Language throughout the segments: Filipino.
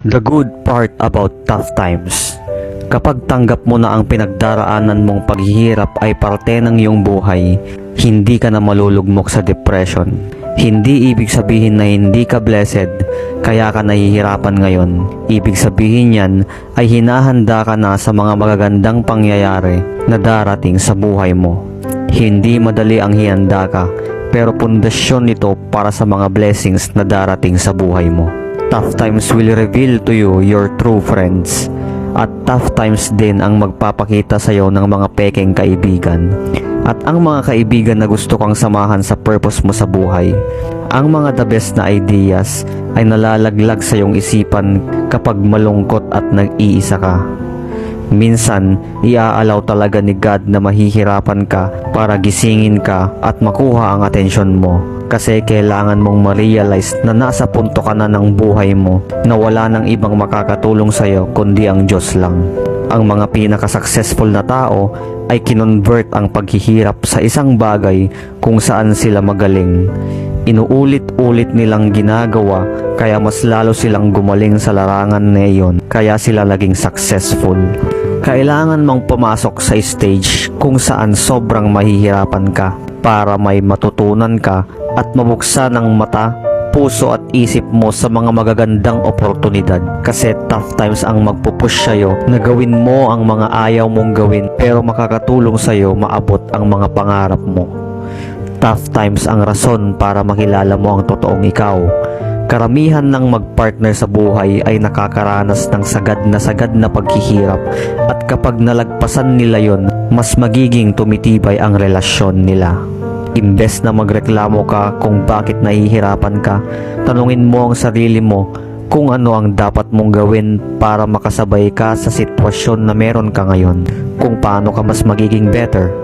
The good part about tough times. Kapag tanggap mo na ang pinagdaraanan mong paghihirap ay parte ng iyong buhay, hindi ka na malulugmok sa depression. Hindi ibig sabihin na hindi ka blessed, kaya ka nahihirapan ngayon. Ibig sabihin yan ay hinahanda ka na sa mga magagandang pangyayari na darating sa buhay mo. Hindi madali ang hihanda ka, pero pundasyon nito para sa mga blessings na darating sa buhay mo. Tough times will reveal to you your true friends. At tough times din ang magpapakita sa iyo ng mga pekeng kaibigan. At ang mga kaibigan na gusto kang samahan sa purpose mo sa buhay. Ang mga the best na ideas ay nalalaglag sa iyong isipan kapag malungkot at nag-iisa ka. Minsan, iaalaw talaga ni God na mahihirapan ka para gisingin ka at makuha ang atensyon mo. Kasi kailangan mong ma-realize na nasa punto ka na ng buhay mo na wala nang ibang makakatulong sa'yo kundi ang Diyos lang. Ang mga pinaka-successful na tao ay kinonvert ang paghihirap sa isang bagay kung saan sila magaling. Inuulit-ulit nilang ginagawa kaya mas lalo silang gumaling sa larangan na iyon, kaya sila naging successful. Kailangan mong pumasok sa stage kung saan sobrang mahihirapan ka para may matutunan ka at mabuksan ang mata, puso at isip mo sa mga magagandang oportunidad. Kasi tough times ang magpupush sa'yo na gawin mo ang mga ayaw mong gawin pero makakatulong sa'yo maabot ang mga pangarap mo. Tough times ang rason para makilala mo ang totoong ikaw. Karamihan ng magpartner sa buhay ay nakakaranas ng sagad na paghihirap at kapag nalagpasan nila yon, mas magiging tumitibay ang relasyon nila. Imbes na magreklamo ka kung bakit nahihirapan ka, tanungin mo ang sarili mo kung ano ang dapat mong gawin para makasabay ka sa sitwasyon na meron ka ngayon, kung paano ka mas magiging better.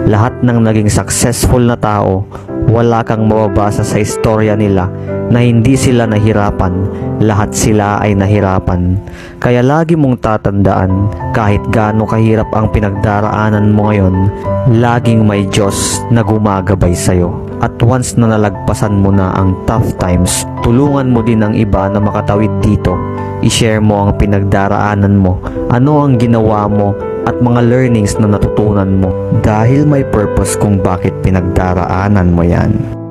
Lahat ng naging successful na tao, wala kang mababasa sa istorya nila na hindi sila nahirapan. Lahat sila ay nahirapan. Kaya lagi mong tatandaan, kahit gaano kahirap ang pinagdaraanan mo ngayon, laging may Diyos na gumagabay sa'yo. At once na nalagpasan mo na ang tough times, tulungan mo din ang iba na makatawid dito. I-share mo ang pinagdaraanan mo, ano ang ginawa mo at mga learnings na natutunan mo, dahil may purpose kung bakit pinagdaraanan mo yan.